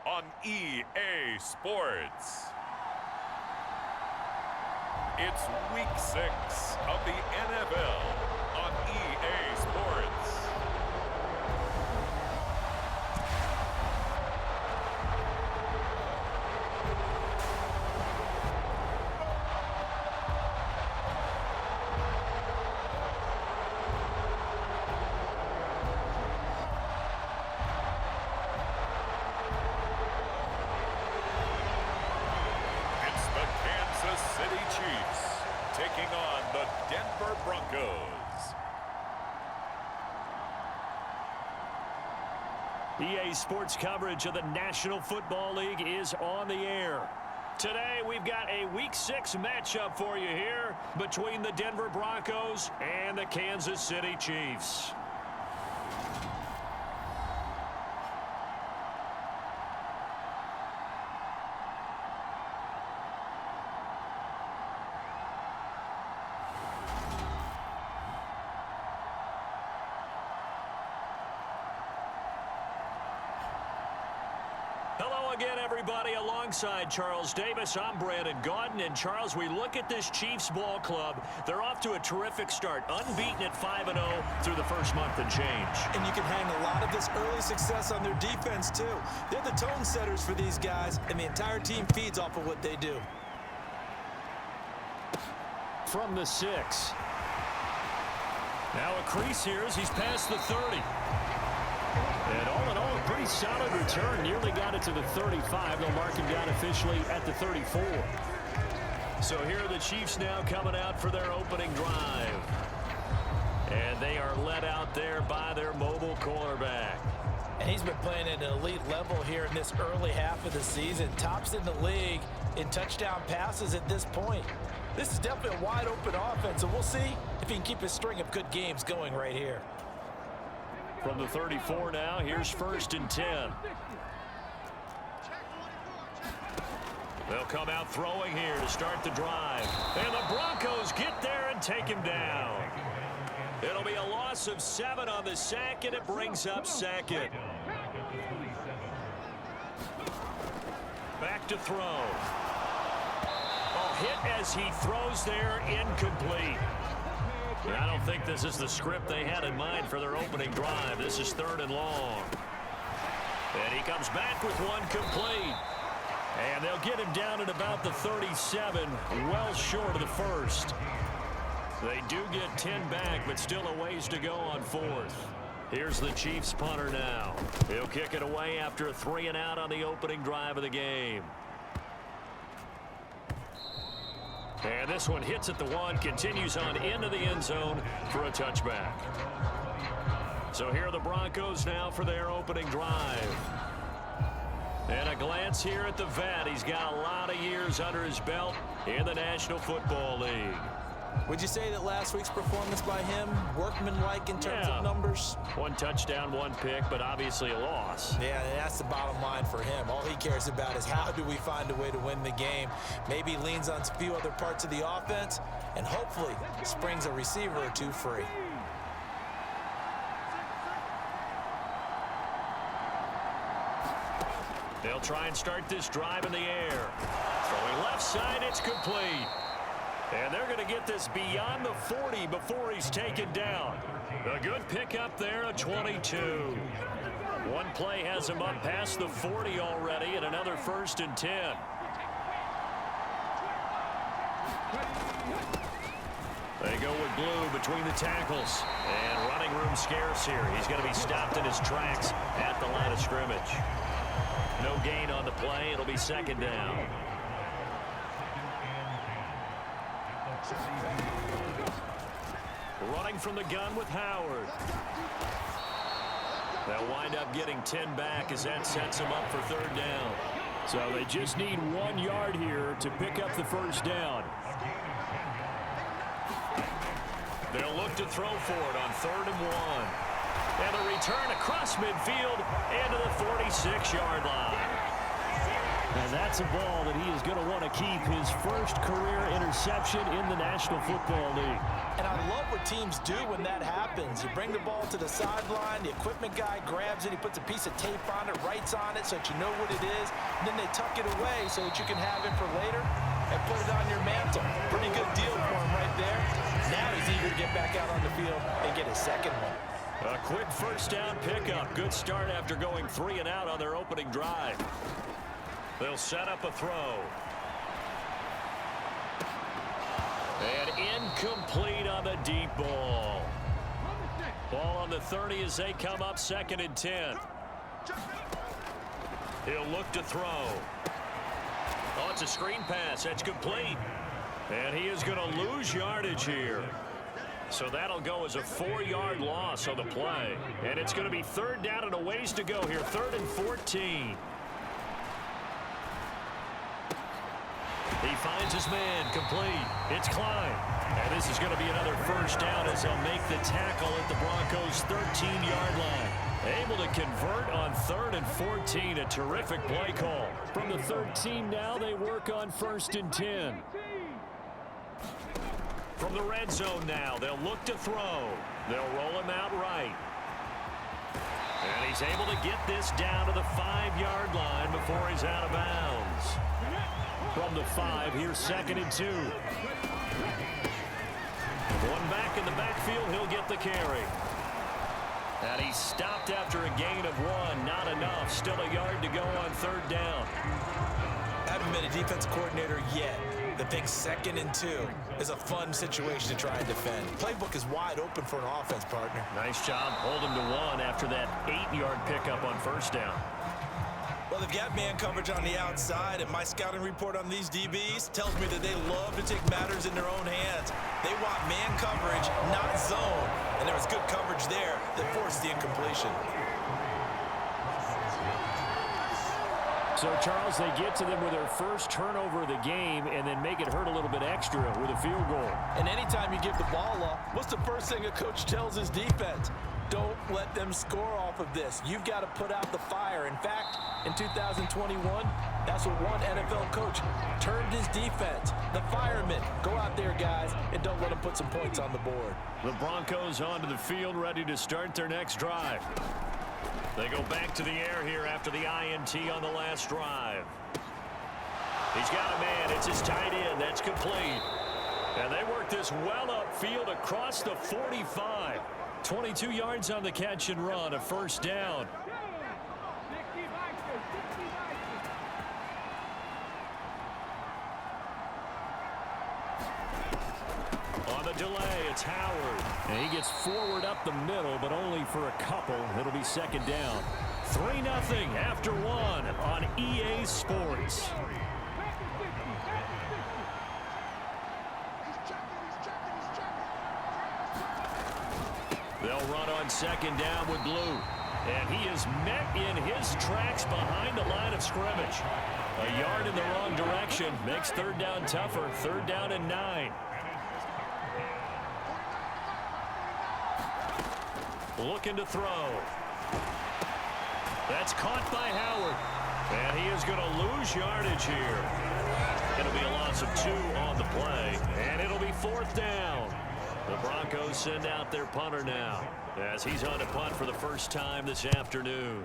Speaker 5: on EA Sports. It's Week 6 of the NFL on EA Sports. Taking on the Denver Broncos.
Speaker 6: EA Sports coverage of the National Football League is on the air. Today, we've got a Week 6 matchup for you here between the Denver Broncos and the Kansas City Chiefs. Again, everybody, alongside Charles Davis, I'm Brandon Gaudin. And Charles, we look at this Chiefs ball club. They're off to a terrific start, unbeaten at 5-0 through the first month and change.
Speaker 7: And you can hang a lot of this early success on their defense, too. They're the tone setters for these guys, and the entire team feeds off of what they do.
Speaker 6: From the 6. Now a crease here as he's past the 30. And all in all, a pretty solid return. Nearly got it to the 35. They'll mark him down officially at the 34. So here are the Chiefs now coming out for their opening drive. And they are led out there by their mobile quarterback.
Speaker 7: And he's been playing at an elite level here in this early half of the season. Tops in the league in touchdown passes at this point. This is definitely a wide open offense, and we'll see if he can keep his string of good games going right here.
Speaker 6: From the 34 now, here's 1st and 10. They'll come out throwing here to start the drive. And the Broncos get there and take him down. It'll be a loss of 7 on the sack, and it brings up 2nd. Back to throw. Oh, hit as he throws there, incomplete. I don't think this is the script they had in mind for their opening drive. This is 3rd and long. And he comes back with one complete. And they'll get him down at about the 37, well short of the 1st. They do get 10 back, but still a ways to go on 4th. Here's the Chiefs punter now. He'll kick it away after a 3-and-out on the opening drive of the game. And this one hits at the 1, continues on into the end zone for a touchback. So here are the Broncos now for their opening drive. And a glance here at the vet. He's got a lot of years under his belt in the National Football League.
Speaker 7: Would you say that last week's performance by him, workmanlike in terms of numbers?
Speaker 6: 1 touchdown, 1 pick, but obviously a loss.
Speaker 7: Yeah, that's the bottom line for him. All he cares about is how do we find a way to win the game. Maybe he leans on a few other parts of the offense, and hopefully springs a receiver or two free.
Speaker 6: They'll try and start this drive in the air. Throwing left side, it's complete. And they're going to get this beyond the 40 before he's taken down. A good pickup there at 22. One play has him up past the 40 already, and another 1st and 10. They go with blue between the tackles. And running room scarce here. He's going to be stopped in his tracks at the line of scrimmage. No gain on the play. It'll be 2nd down. Running from the gun with Howard. They'll wind up getting 10 back as that sets them up for 3rd down. So they just need 1 yard here to pick up the 1st down. They'll look to throw for it on 3rd and 1. And the return across midfield into the 46-yard line.
Speaker 9: And that's a ball that he is going to want to keep, his first career interception in the National Football League.
Speaker 7: And I love what teams do when that happens. You bring the ball to the sideline, the equipment guy grabs it, he puts a piece of tape on it, writes on it so that you know what it is, and then they tuck it away so that you can have it for later and put it on your mantle. Pretty good deal for him right there. Now he's eager to get back out on the field and get his second one.
Speaker 6: A quick first down pickup. Good start after going 3 and out on their opening drive. They'll set up a throw. And incomplete on the deep ball. Ball on the 30 as they come up 2nd and 10. He'll look to throw. Oh, it's a screen pass. That's complete. And he is going to lose yardage here. So that'll go as a 4-yard loss on the play. And it's going to be 3rd down and a ways to go here. 3rd and 14. He finds his man, complete. It's Klein. And this is going to be another first down as they'll make the tackle at the Broncos' 13-yard line. Able to convert on 3rd and 14. A terrific play call.
Speaker 9: From the 13 now, they work on 1st and 10.
Speaker 6: From the red zone now, they'll look to throw. They'll roll him out right. And he's able to get this down to the 5-yard line before he's out of bounds.
Speaker 9: From the 5, here's 2nd and 2.
Speaker 6: One back in the backfield, he'll get the carry. And he's stopped after a gain of 1. Not enough. Still a yard to go on 3rd down.
Speaker 7: Haven't been a defensive coordinator yet that thinks 2nd and 2 is a fun situation to try and defend. Playbook is wide open for an offense, partner.
Speaker 6: Nice job holding to 1 after that 8-yard pickup on 1st down.
Speaker 7: Well, they've got man coverage on the outside, and my scouting report on these DBs tells me that they love to take matters in their own hands. They want man coverage, not zone. And there was good coverage there that forced the incompletion.
Speaker 9: So, Charles, they get to them with their first turnover of the game and then make it hurt a little bit extra with a field goal.
Speaker 7: And anytime you give the ball up, what's the first thing a coach tells his defense? Don't let them score off of this. You've got to put out the fire. In fact, in 2021, that's what one NFL coach termed his defense. The firemen. Go out there, guys, and don't let them put some points on the board.
Speaker 6: The Broncos onto the field, ready to start their next drive. They go back to the air here after the INT on the last drive. He's got a man. It's his tight end. That's complete. And they work this well upfield across the 45. 22 yards on the catch and run, a first down. On the delay, it's Howard.
Speaker 9: And he gets forward up the middle, but only for a couple. It'll be 2nd down.
Speaker 6: 3-0 after 1 on EA Sports. They'll run on 2nd down with Blue. And he is met in his tracks behind the line of scrimmage. A yard in the wrong direction makes 3rd down tougher. 3rd down and 9. Looking to throw. That's caught by Howard. And he is going to lose yardage here. It'll be a loss of 2 on the play. And it'll be 4th down. The Broncos send out their punter now as he's on to punt for the first time this afternoon.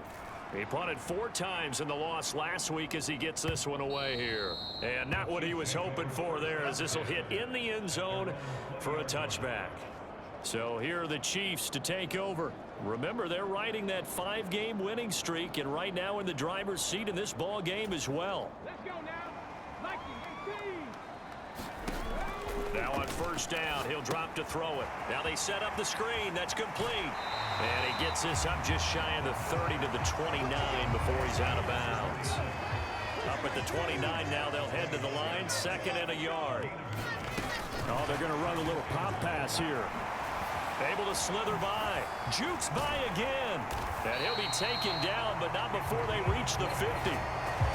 Speaker 6: He punted 4 times in the loss last week as he gets this one away here. And not what he was hoping for there, as this will hit in the end zone for a touchback. So here are the Chiefs to take over. Remember, they're riding that 5-game winning streak, and right now in the driver's seat in this ball game as well.
Speaker 3: Let's go now.
Speaker 6: Now on 1st down, he'll drop to throw it. Now they set up the screen. That's complete. And he gets this up just shy of the 30 to the 29 before he's out of bounds. Up at the 29 now, they'll head to the line. 2nd and a yard.
Speaker 9: Oh, they're going to run a little pop pass here.
Speaker 6: Able to slither by. Jukes by again. And he'll be taken down, but not before they reach the 50.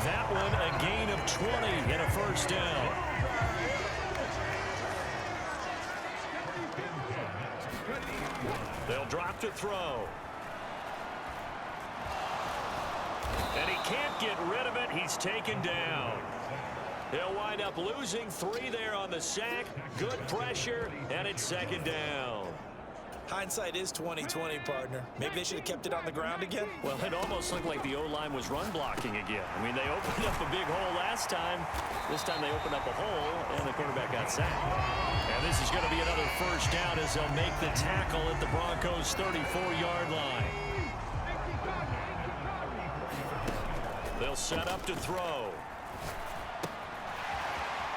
Speaker 6: That one a gain of 20 and a first down. They'll drop to throw. And he can't get rid of it. He's taken down. He'll wind up losing 3 there on the sack. Good pressure, and it's second down.
Speaker 7: Hindsight is 20/20, partner. Maybe they should have kept it on the ground again.
Speaker 6: Well, it almost looked like the O-line was run blocking again. I mean, they opened up a big hole last time. This time they opened up a hole, and the quarterback got sacked. And this is going to be another first down as they'll make the tackle at the Broncos' 34-yard line. They'll set up to throw.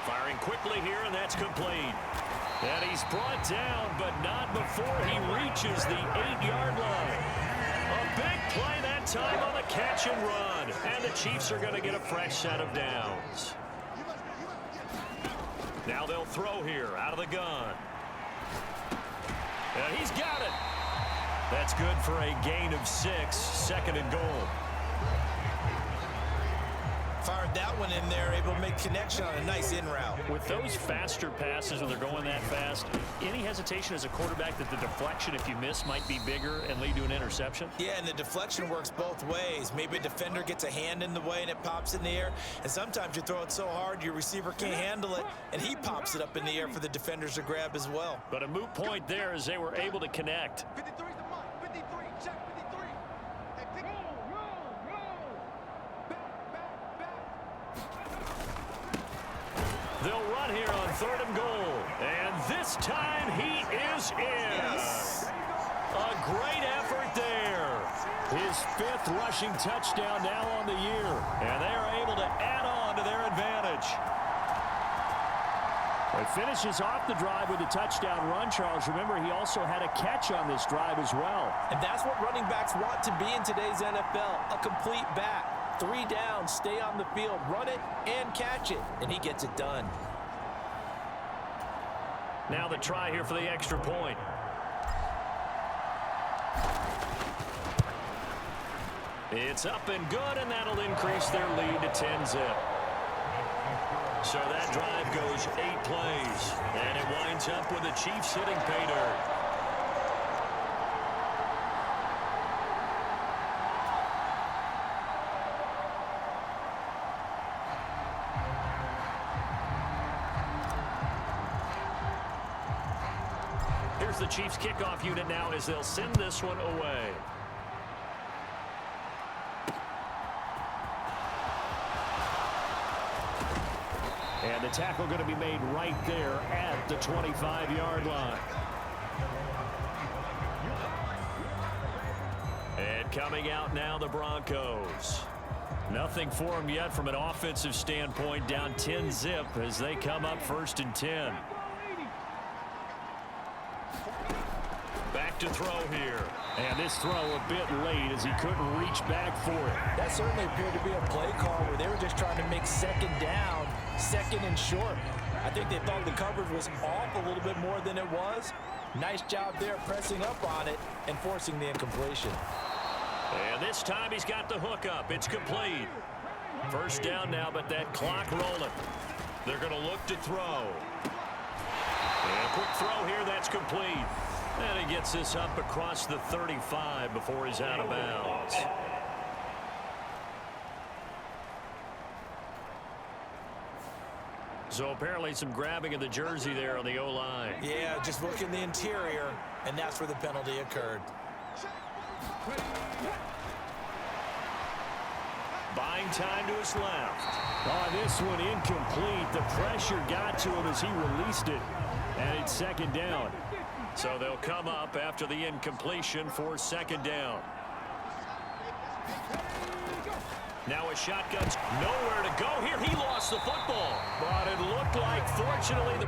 Speaker 6: Firing quickly here, and that's complete. And he's brought down, but not before he reaches the 8-yard line. A big play that time on the catch and run. And the Chiefs are going to get a fresh set of downs. Now they'll throw here out of the gun. And he's got it. That's good for a gain of 6, second and goal.
Speaker 7: Fired that one in there, able to make connection on a nice in route.
Speaker 6: With those faster passes when they're going that fast, any hesitation as a quarterback that the deflection, if you miss, might be bigger and lead to an interception?
Speaker 7: Yeah, and the deflection works both ways. Maybe a defender gets a hand in the way and it pops in the air. And sometimes you throw it so hard your receiver can't handle it, and he pops it up in the air for the defenders to grab as well.
Speaker 6: But a moot point there as they were able to connect.
Speaker 2: 53's the mark. 53. Check 53. Hey, pick it.
Speaker 6: They'll run here on 3rd and goal. And this time he is in.
Speaker 7: Yes.
Speaker 6: A great effort there. His 5th rushing touchdown now on the year. And they are able to add on to their advantage. It finishes off the drive with a touchdown run, Charles. Remember, he also had a catch on this drive as well.
Speaker 7: And that's what running backs want to be in today's NFL, a complete back. 3 down, stay on the field, run it, and catch it. And he gets it done.
Speaker 6: Now the try here for the extra point. It's up and good, and that'll increase their lead to 10-zip. So that drive goes 8 plays, and it winds up with the Chiefs hitting pay dirt. Here's the Chiefs kickoff unit now as they'll send this one away. And the tackle going to be made right there at the 25-yard line. And coming out now, the Broncos. Nothing for them yet from an offensive standpoint, down 10-zip as they come up 1st and 10. Back to throw here. And this throw a bit late as he couldn't reach back for it.
Speaker 7: That certainly appeared to be a play call where they were just trying to make 2nd down, 2nd and short. I think they thought the coverage was off a little bit more than it was. Nice job there pressing up on it and forcing the incompletion.
Speaker 6: And this time he's got the hook up. It's complete. 1st down now, but that clock rolling. They're going to look to throw. And a quick throw here, that's complete. And he gets this up across the 35 before he's out of bounds. So apparently some grabbing of the jersey there on the O-line.
Speaker 7: Yeah, just look in the interior, and that's where the penalty occurred.
Speaker 6: Buying time to his left.
Speaker 9: Oh, this one incomplete. The pressure got to him as he released it. And it's 2nd down.
Speaker 6: So they'll come up after the incompletion for 2nd down. Now a shotgun's nowhere to go here. He lost the football. But it looked like, fortunately, the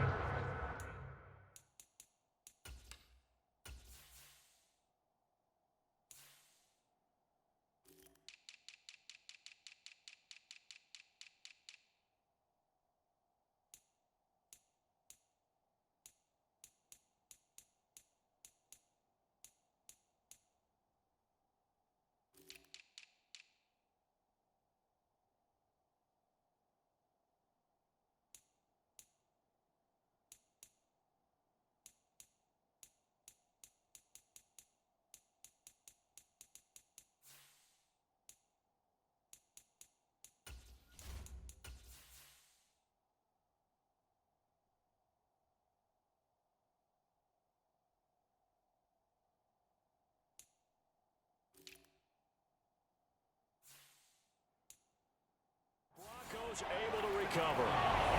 Speaker 6: Broncos able to recover.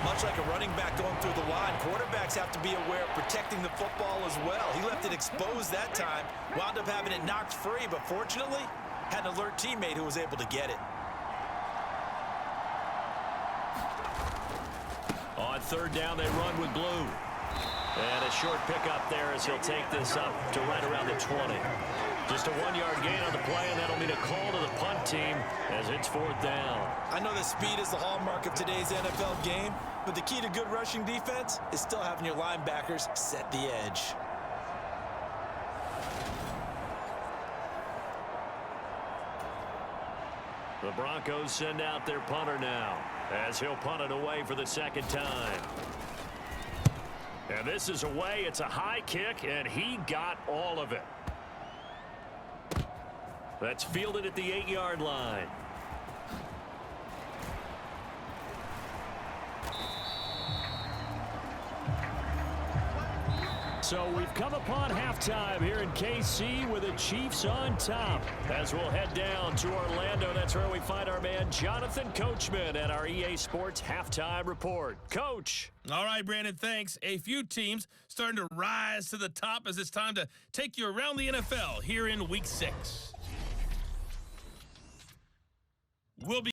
Speaker 7: Much like a running back going through the line, quarterbacks have to be aware of protecting the football as well. He left it exposed that time, wound up having it knocked free, but fortunately, had an alert teammate who was able to get it.
Speaker 6: On third down, they run with glue. And a short pickup there as he'll take this up to right around the 20. Just a 1-yard gain on the play, and that'll mean a call to the punt team as it's fourth down.
Speaker 7: I know that speed is the hallmark of today's NFL game, but the key to good rushing defense is still having your linebackers set the edge.
Speaker 6: The Broncos send out their punter now as he'll punt it away for the second time. And this is away. It's a high kick, and he got all of it. That's fielded at the 8-yard line. So we've come upon halftime here in KC with the Chiefs on top. As we'll head down to Orlando, that's where we find our man Jonathan Coachman at our EA Sports Halftime Report. Coach.
Speaker 8: All right, Brandon, thanks. A few teams starting to rise to the top as it's time to take you around the NFL here in Week 6. We'll be